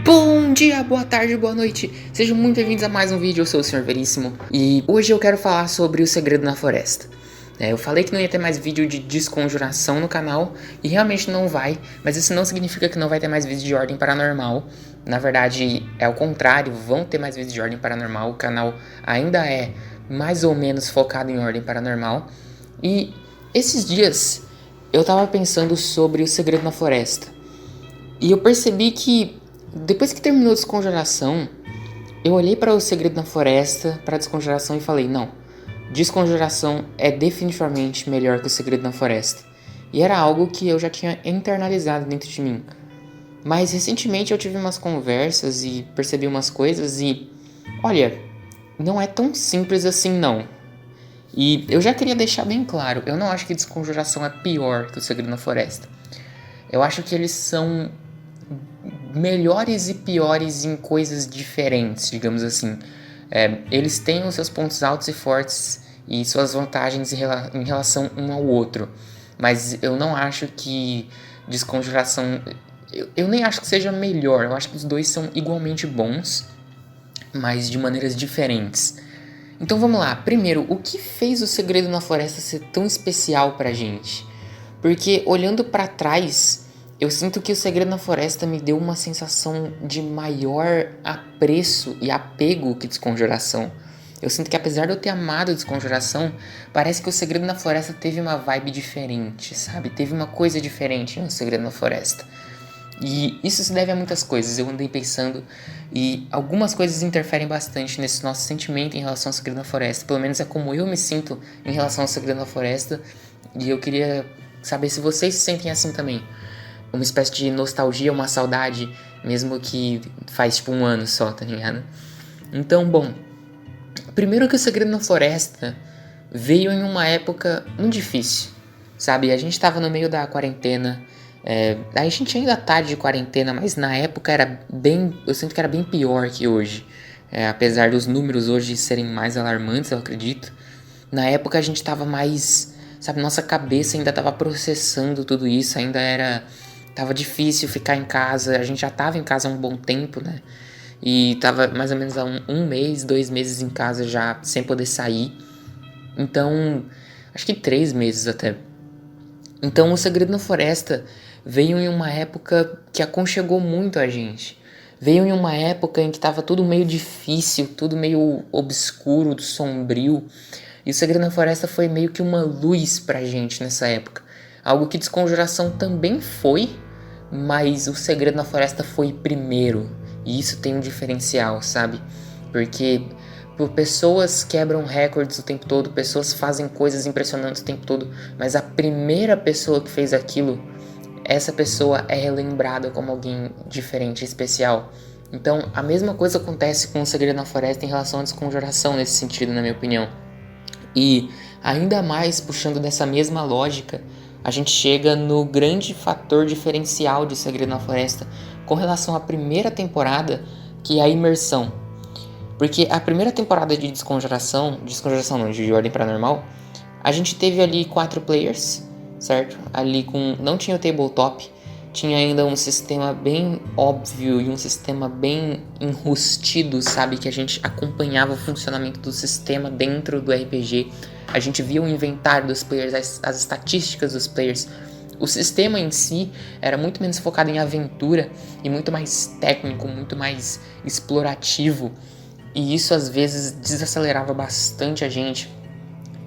Bom dia, boa tarde, boa noite. Sejam muito bem-vindos a mais um vídeo. Eu sou o Sr. Veríssimo e hoje eu quero falar sobre o segredo na floresta. Eu falei que não ia ter mais vídeo de desconjuração no canal e realmente não vai, mas isso não significa que não vai ter mais vídeo de ordem paranormal. Na verdade, é o contrário, vão ter mais vídeos de ordem paranormal. O canal ainda é mais ou menos focado em ordem paranormal. E esses dias eu tava pensando sobre o segredo na floresta e eu percebi que depois que terminou a desconjuração, eu olhei para o segredo na floresta, para a desconjuração e falei, não, desconjuração é definitivamente melhor que o segredo na floresta. E era algo que eu já tinha internalizado dentro de mim. Mas recentemente eu tive umas conversas e percebi umas coisas e, olha, não é tão simples assim não. E eu já queria deixar bem claro, eu não acho que desconjuração é pior que o segredo na floresta. Eu acho que eles são melhores e piores em coisas diferentes, digamos assim. Eles têm os seus pontos altos e fortes e suas vantagens em relação um ao outro. Mas eu não acho que desconjuração... Eu nem acho que seja melhor. Eu acho que os dois são igualmente bons, mas de maneiras diferentes. Então vamos lá. Primeiro, o que fez o Segredo na Floresta ser tão especial pra gente? Porque olhando pra trás, eu sinto que o Segredo na Floresta me deu uma sensação de maior apreço e apego que Desconjuração. Eu sinto que apesar de eu ter amado Desconjuração, parece que o Segredo na Floresta teve uma vibe diferente, sabe? Teve uma coisa diferente no Segredo na Floresta. E isso se deve a muitas coisas, eu andei pensando e algumas coisas interferem bastante nesse nosso sentimento em relação ao Segredo na Floresta. Pelo menos é como eu me sinto em relação ao Segredo na Floresta e eu queria saber se vocês se sentem assim também. Uma espécie de nostalgia, uma saudade, mesmo que faz tipo um ano só, tá ligado? Então, bom, primeiro que o Segredo na Floresta veio em uma época muito difícil, sabe? A gente tava no meio da quarentena, a gente ainda tá de quarentena, mas na época era bem, eu sinto que era bem pior que hoje. Apesar dos números hoje serem mais alarmantes, eu acredito. Na época a gente tava mais, sabe, nossa cabeça ainda tava processando tudo isso, tava difícil ficar em casa, a gente já tava em casa há um bom tempo, né? E tava mais ou menos há um mês, 2 meses em casa já, sem poder sair. Então, acho que 3 meses até. Então, o Segredo na Floresta veio em uma época que aconchegou muito a gente. Veio em uma época em que tava tudo meio difícil, tudo meio obscuro, sombrio. E o Segredo na Floresta foi meio que uma luz pra gente nessa época. Algo que Desconjuração também foi, mas o Segredo na Floresta foi primeiro. E isso tem um diferencial, sabe? Porque pessoas quebram recordes o tempo todo, pessoas fazem coisas impressionantes o tempo todo, mas a primeira pessoa que fez aquilo, essa pessoa é relembrada como alguém diferente, especial. Então, a mesma coisa acontece com o Segredo na Floresta em relação à Desconjuração nesse sentido, na minha opinião. E ainda mais puxando dessa mesma lógica, a gente chega no grande fator diferencial de Segredo na Floresta com relação à primeira temporada, que é a imersão. Porque a primeira temporada de Desconjuração não, de Ordem Paranormal, a gente teve ali 4 players, certo? Ali não tinha o tabletop, tinha ainda um sistema bem óbvio e um sistema bem enrustido, sabe? Que a gente acompanhava o funcionamento do sistema dentro do RPG. A gente via o inventário dos players, as estatísticas dos players. O sistema em si era muito menos focado em aventura e muito mais técnico, muito mais explorativo. E isso às vezes desacelerava bastante a gente.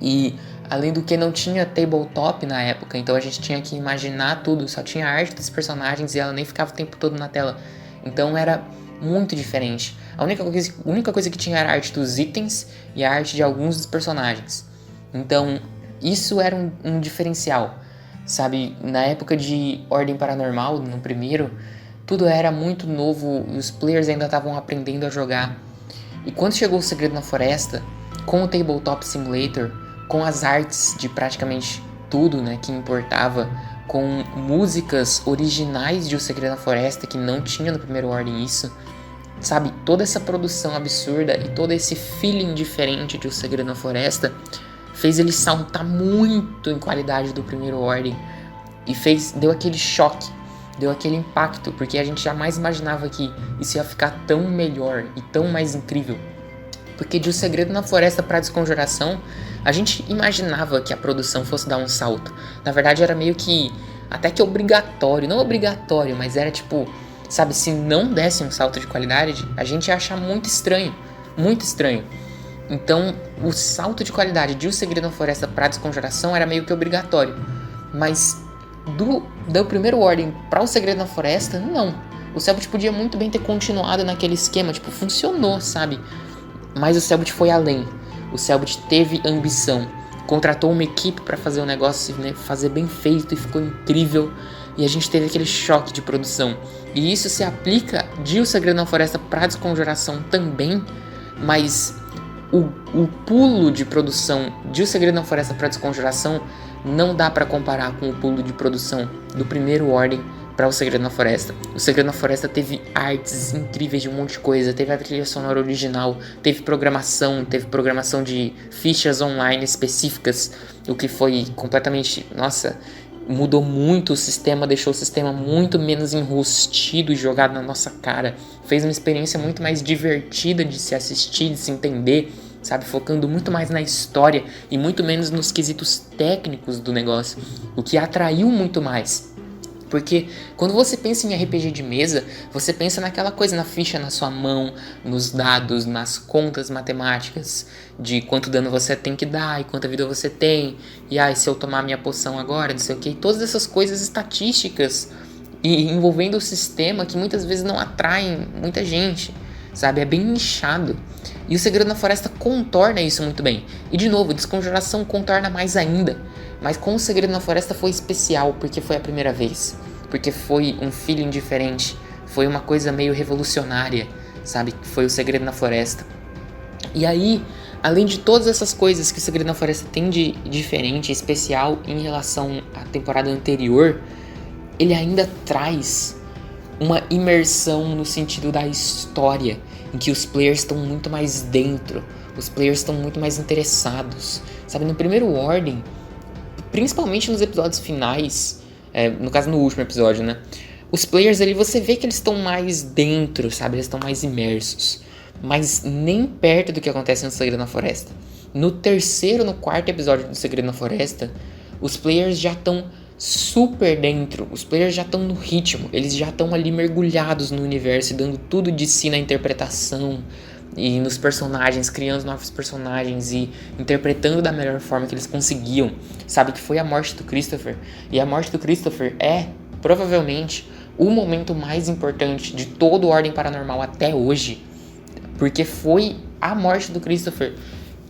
E além do que não tinha tabletop na época, então a gente tinha que imaginar tudo, só tinha a arte dos personagens e ela nem ficava o tempo todo na tela. Então era muito diferente. A única coisa que tinha era a arte dos itens e a arte de alguns dos personagens. Então isso era um diferencial, sabe? Na época de Ordem Paranormal, no primeiro, tudo era muito novo, os players ainda estavam aprendendo a jogar. E quando chegou o Segredo na Floresta, com o Tabletop Simulator, com as artes de praticamente tudo, né, que importava, com músicas originais de O Segredo na Floresta, que não tinha no primeiro Ordem isso, sabe? Toda essa produção absurda e todo esse feeling diferente de O Segredo na Floresta fez ele saltar muito em qualidade do primeiro Ordem e deu aquele choque deu aquele impacto, porque a gente jamais imaginava que isso ia ficar tão melhor e tão mais incrível. Porque de O Segredo na Floresta pra Desconjuração, a gente imaginava que a produção fosse dar um salto. Na verdade era meio que, até que obrigatório, não obrigatório, mas era tipo, sabe, se não desse um salto de qualidade, a gente ia achar muito estranho, muito estranho. Então, o salto de qualidade de O Segredo na Floresta pra Desconjuração era meio que obrigatório. Mas do primeiro Ordem pra O Segredo na Floresta, não. O Cellbit podia muito bem ter continuado naquele esquema, tipo, funcionou, sabe? Mas o Cellbit foi além. O Cellbit teve ambição. Contratou uma equipe pra fazer o negócio, né, fazer bem feito, e ficou incrível. E a gente teve aquele choque de produção. E isso se aplica de O Segredo na Floresta pra Desconjuração também, mas o pulo de produção de O Segredo na Floresta pra Desconjuração não dá pra comparar com o pulo de produção do primeiro Ordem para O Segredo na Floresta. O Segredo na Floresta teve artes incríveis de um monte de coisa, teve a trilha sonora original, teve programação de fichas online específicas, o que foi completamente, nossa, mudou muito o sistema, deixou o sistema muito menos enrustido e jogado na nossa cara, fez uma experiência muito mais divertida de se assistir, de se entender, sabe, focando muito mais na história e muito menos nos quesitos técnicos do negócio, o que atraiu muito mais. Porque quando você pensa em RPG de mesa, você pensa naquela coisa, na ficha na sua mão, nos dados, nas contas matemáticas, de quanto dano você tem que dar e quanta vida você tem, e se eu tomar minha poção agora, não sei o que, todas essas coisas estatísticas e envolvendo o sistema que muitas vezes não atraem muita gente, sabe, é bem nichado. E O Segredo na Floresta contorna isso muito bem. E de novo, Desconjuração contorna mais ainda. Mas com O Segredo na Floresta foi especial, porque foi a primeira vez. Porque foi um feeling diferente. Foi uma coisa meio revolucionária, sabe? Foi O Segredo na Floresta. E aí, além de todas essas coisas que O Segredo na Floresta tem de diferente, especial em relação à temporada anterior, ele ainda traz uma imersão no sentido da história, em que os players estão muito mais dentro, os players estão muito mais interessados, sabe? No primeiro Ordem, principalmente nos episódios finais, no caso no último episódio, né? Os players ali, você vê que eles estão mais dentro, sabe? Eles estão mais imersos, mas nem perto do que acontece no Segredo na Floresta. No terceiro, no quarto episódio do Segredo na Floresta, os players já estão super dentro, os players já estão no ritmo, eles já estão ali mergulhados no universo, dando tudo de si na interpretação e nos personagens, criando novos personagens e interpretando da melhor forma que eles conseguiam. Sabe que foi a morte do Christopher, e a morte do Christopher é provavelmente o momento mais importante de todo o Ordem Paranormal até hoje, porque foi a morte do Christopher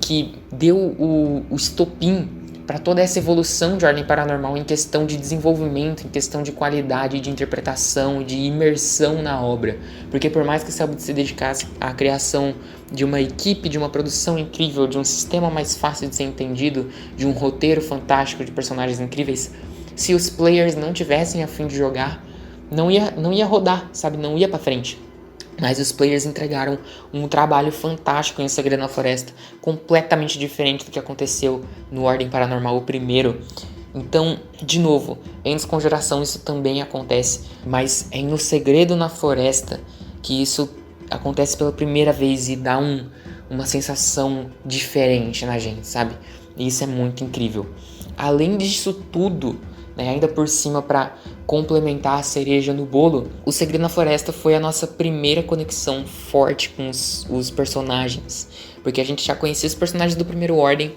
que deu o estopim para toda essa evolução de Ordem Paranormal em questão de desenvolvimento, em questão de qualidade, de interpretação, de imersão na obra. Porque por mais que o Cellbit se dedicasse à criação de uma equipe, de uma produção incrível, de um sistema mais fácil de ser entendido, de um roteiro fantástico, de personagens incríveis, se os players não tivessem a fim de jogar, não ia rodar, sabe? Não ia para frente. Mas os players entregaram um trabalho fantástico em O Segredo na Floresta, completamente diferente do que aconteceu no Ordem Paranormal, o primeiro. Então, de novo, em Desconjuração isso também acontece, mas é no Segredo na Floresta que isso acontece pela primeira vez e dá uma sensação diferente na gente, sabe? E isso é muito incrível. Além disso tudo, ainda por cima, para complementar a cereja no bolo, O Segredo na Floresta foi a nossa primeira conexão forte com os personagens, porque a gente já conhecia os personagens do primeiro Ordem,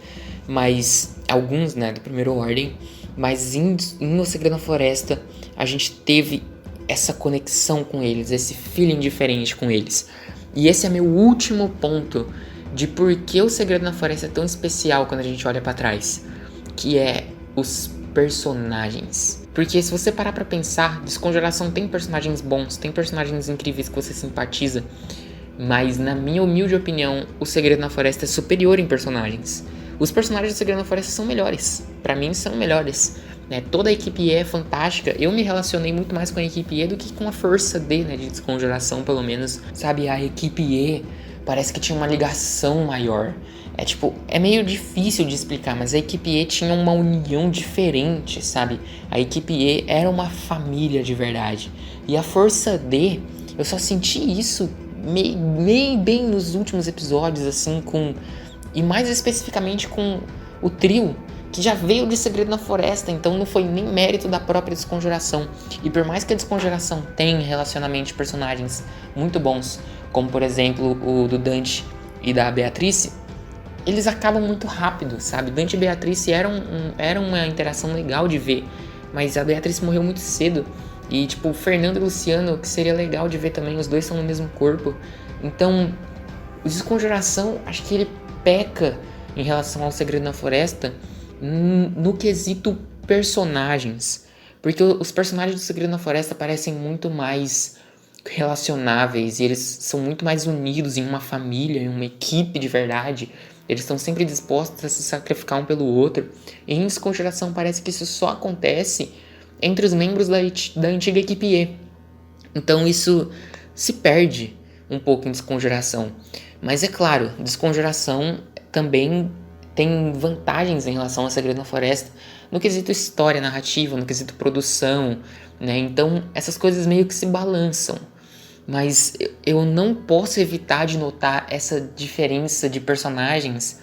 mas alguns, do primeiro Ordem, mas em O Segredo na Floresta a gente teve essa conexão com eles, esse feeling diferente com eles. E esse é meu último ponto de por que O Segredo na Floresta é tão especial quando a gente olha para trás, que é os personagens. Porque se você parar pra pensar, Desconjuração tem personagens bons, tem personagens incríveis que você simpatiza, mas na minha humilde opinião, O Segredo na Floresta é superior em personagens. Os personagens do Segredo na Floresta são melhores, pra mim são melhores. Toda a equipe E é fantástica, eu me relacionei muito mais com a equipe E do que com a força D, de Desconjuração, pelo menos, sabe? A equipe E parece que tinha uma ligação maior. É meio difícil de explicar, mas a equipe E tinha uma união diferente, sabe? A equipe E era uma família de verdade. E a Força D, eu só senti isso meio bem nos últimos episódios, assim, e mais especificamente com o trio, que já veio de Segredo na Floresta, então não foi nem mérito da própria Desconjuração. E por mais que a Desconjuração tenha relacionamento de personagens muito bons, como por exemplo o do Dante e da Beatrice, eles acabam muito rápido, sabe? Dante e Beatrice era uma interação legal de ver, mas a Beatrice morreu muito cedo. E tipo, o Fernando e o Luciano, que seria legal de ver também, os dois são no mesmo corpo. Então, o Desconjuração, acho que ele peca em relação ao Segredo na Floresta no quesito personagens. Porque os personagens do Segredo na Floresta parecem muito mais relacionáveis e eles são muito mais unidos em uma família, em uma equipe de verdade. Eles estão sempre dispostos a se sacrificar um pelo outro. E em Desconjuração parece que isso só acontece entre os membros da antiga equipe E. Então isso se perde um pouco em Desconjuração. Mas é claro, Desconjuração também tem vantagens em relação a Segredo na Floresta no quesito história, narrativa, no quesito produção, né? Então essas coisas meio que se balançam. Mas eu não posso evitar de notar essa diferença de personagens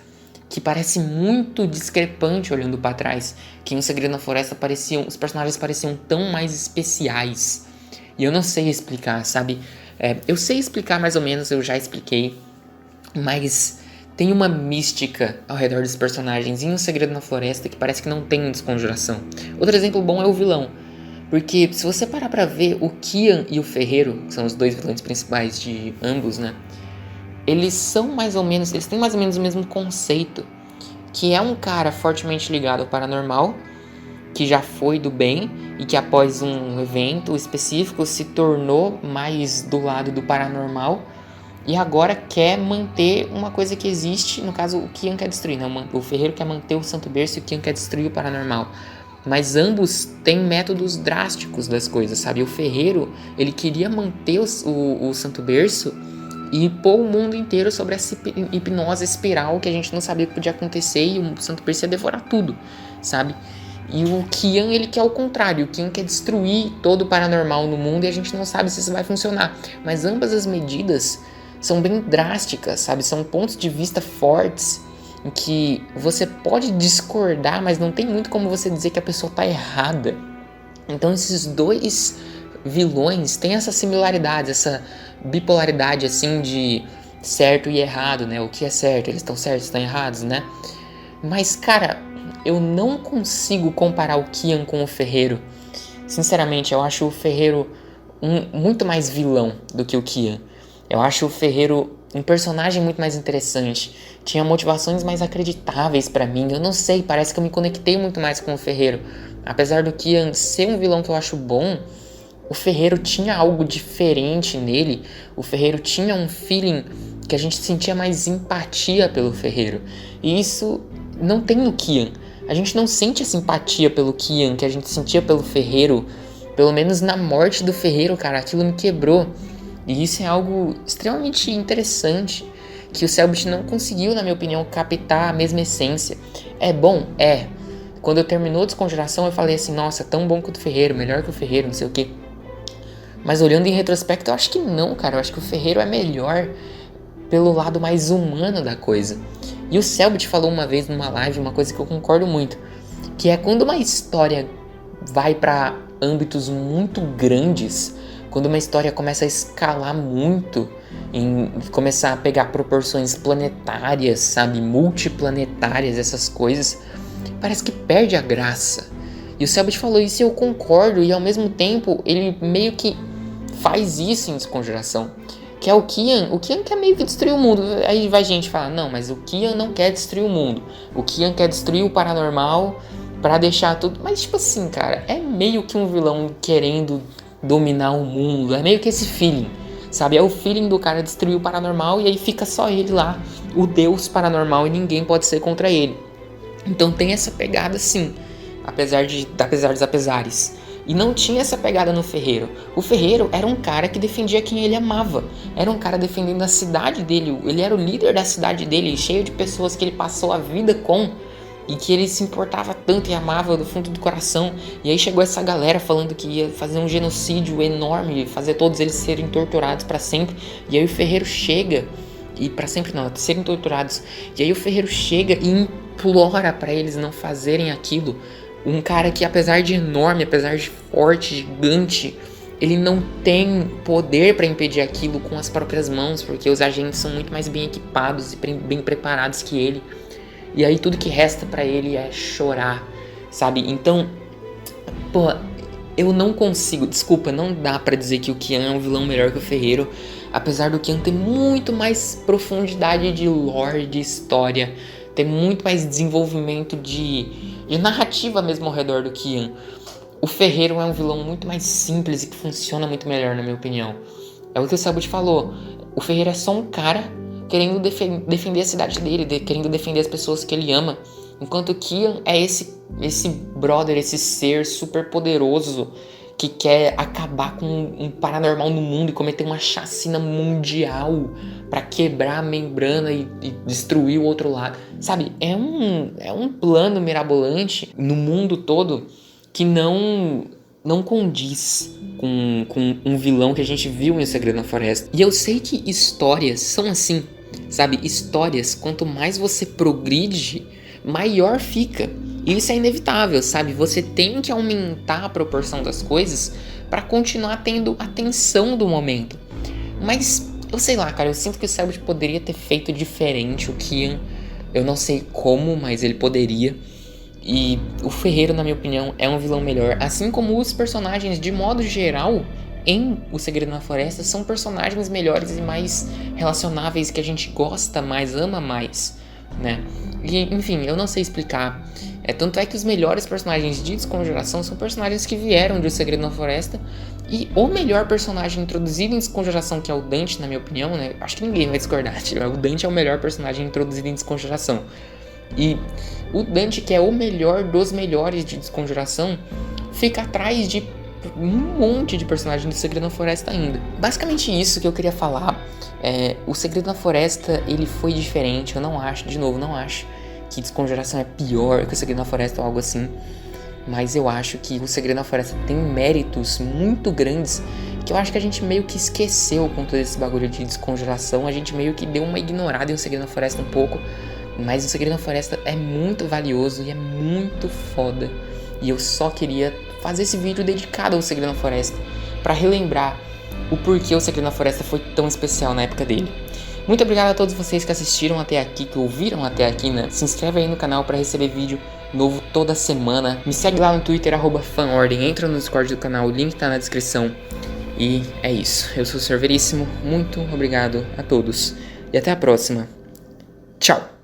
que parece muito discrepante olhando para trás. Que em Segredo na Floresta os personagens pareciam tão mais especiais. E eu não sei explicar, sabe? Eu sei explicar mais ou menos, eu já expliquei. Mas tem uma mística ao redor dos personagens em Um Segredo na Floresta que parece que não tem em Desconjuração. Outro exemplo bom é o vilão. Porque se você parar pra ver, o Kian e o Ferreiro, que são os dois vilões principais de ambos, né? Eles têm mais ou menos o mesmo conceito. Que é um cara fortemente ligado ao paranormal, que já foi do bem e que após um evento específico se tornou mais do lado do paranormal e agora quer manter uma coisa que existe. No caso, o Kian quer destruir, não, o Ferreiro quer manter o Santo Berço e o Kian quer destruir o paranormal. Mas ambos têm métodos drásticos das coisas, sabe? O Ferreiro, ele queria manter o Santo Berço e pôr o mundo inteiro sobre essa hipnose espiral que a gente não sabia que podia acontecer e o Santo Berço ia devorar tudo, sabe? E o Kian, ele quer o contrário. O Kian quer destruir todo o paranormal no mundo e a gente não sabe se isso vai funcionar. Mas ambas as medidas são bem drásticas, sabe? São pontos de vista fortes em que você pode discordar, mas não tem muito como você dizer que a pessoa tá errada. Então esses dois vilões têm essa similaridade, essa bipolaridade assim de certo e errado, né? O que é certo, eles estão certos, estão errados, né? Mas cara, eu não consigo comparar o Kian com o Ferreiro. Sinceramente, eu acho o Ferreiro muito mais vilão do que o Kian. Eu acho o Ferreiro um personagem muito mais interessante. Tinha motivações mais acreditáveis pra mim. Eu não sei, parece que eu me conectei muito mais com o Ferreiro. Apesar do Kian ser um vilão que eu acho bom, o Ferreiro tinha algo diferente nele. O Ferreiro tinha um feeling que a gente sentia mais empatia pelo Ferreiro. E isso não tem no Kian. A gente não sente a simpatia pelo Kian que a gente sentia pelo Ferreiro. Pelo menos na morte do Ferreiro, cara, aquilo me quebrou. E isso é algo extremamente interessante, que o Selbit não conseguiu, na minha opinião, captar a mesma essência. É bom? É. Quando eu terminou a Desconjuração, eu falei assim, nossa, tão bom quanto o Ferreiro, melhor que o Ferreiro, não sei o quê. Mas olhando em retrospecto, eu acho que não, cara. Eu acho que o Ferreiro é melhor pelo lado mais humano da coisa. E o Selbit falou uma vez numa live uma coisa que eu concordo muito, que é quando uma história vai para âmbitos muito grandes, quando uma história começa a escalar muito, começar a pegar proporções planetárias, sabe, multiplanetárias, essas coisas, parece que perde a graça. E o Selbit falou isso e eu concordo, e ao mesmo tempo ele meio que faz isso em Desconjuração, que é o Kian quer meio que destruir o mundo. Aí vai gente falar, não, mas o Kian não quer destruir o mundo, o Kian quer destruir o paranormal pra deixar tudo, mas tipo assim, cara, é meio que um vilão querendo dominar o mundo, é meio que esse feeling, sabe? É o feeling do cara destruir o paranormal e aí fica só ele lá, o deus paranormal, e ninguém pode ser contra ele. Então tem essa pegada sim, apesar dos apesares. E não tinha essa pegada no ferreiro. O ferreiro era um cara que defendia quem ele amava. Era um cara defendendo a cidade dele. Ele era o líder da cidade dele, cheio de pessoas que ele passou a vida com. E que ele se importava tanto e amava do fundo do coração. E aí chegou essa galera falando que ia fazer um genocídio enorme, fazer todos eles serem torturados para sempre. E aí o ferreiro chega, e para sempre não, serem torturados. E aí o ferreiro chega e implora para eles não fazerem aquilo. Um cara que, apesar de enorme, apesar de forte, gigante, ele não tem poder para impedir aquilo com as próprias mãos, porque os agentes são muito mais bem equipados e bem preparados que ele. E aí tudo que resta para ele é chorar, sabe? Então, pô, eu não consigo, desculpa, não dá pra dizer que o Kian é um vilão melhor que o ferreiro, apesar do Kian ter muito mais profundidade de lore, de história, ter muito mais desenvolvimento de narrativa mesmo ao redor do Kian. O ferreiro é um vilão muito mais simples e que funciona muito melhor, na minha opinião. É o que o Sabut falou, o ferreiro é só um cara querendo defender a cidade dele, querendo defender as pessoas que ele ama. Enquanto o Kian é esse brother, esse ser super poderoso que quer acabar com um paranormal no mundo e cometer uma chacina mundial pra quebrar a membrana e destruir o outro lado. Sabe, é um plano mirabolante no mundo todo que não condiz com um vilão que a gente viu em O Segredo na Floresta. E eu sei que histórias são assim, sabe? Histórias, quanto mais você progride, maior fica. E isso é inevitável, sabe? Você tem que aumentar a proporção das coisas para continuar tendo a tensão do momento. Mas, eu sei lá, cara, eu sinto que o Sabut poderia ter feito diferente. O Kian, eu não sei como, mas ele poderia. E o ferreiro, na minha opinião, é um vilão melhor. Assim como os personagens, de modo geral, em O Segredo na Floresta, são personagens melhores e mais relacionáveis, que a gente gosta mais, ama mais, né? E, enfim, eu não sei explicar. Tanto é que os melhores personagens de Desconjuração são personagens que vieram de O Segredo na Floresta. E o melhor personagem introduzido em Desconjuração, que é o Dante, na minha opinião, né? Acho que ninguém vai discordar. O Dante é o melhor personagem introduzido em Desconjuração. E o Dante, que é o melhor dos melhores de Desconjuração, fica atrás de um monte de personagens do Segredo na Floresta ainda. Basicamente isso que eu queria falar. O Segredo na Floresta, ele foi diferente. Eu não acho que Desconjuração é pior que o Segredo na Floresta ou algo assim. Mas eu acho que o Segredo na Floresta tem méritos muito grandes que eu acho que a gente meio que esqueceu com todo esse bagulho de Desconjuração. A gente meio que deu uma ignorada em O Segredo na Floresta um pouco. Mas O Segredo na Floresta é muito valioso e é muito foda. E eu só queria fazer esse vídeo dedicado ao Segredo na Floresta, pra relembrar o porquê O Segredo na Floresta foi tão especial na época dele. Muito obrigado a todos vocês que assistiram até aqui, que ouviram até aqui, né? Se inscreve aí no canal pra receber vídeo novo toda semana. Me segue lá no Twitter, @fanordem. Entra no Discord do canal, o link tá na descrição. E é isso. Eu sou o Sr. Veríssimo. Muito obrigado a todos. E até a próxima. Tchau!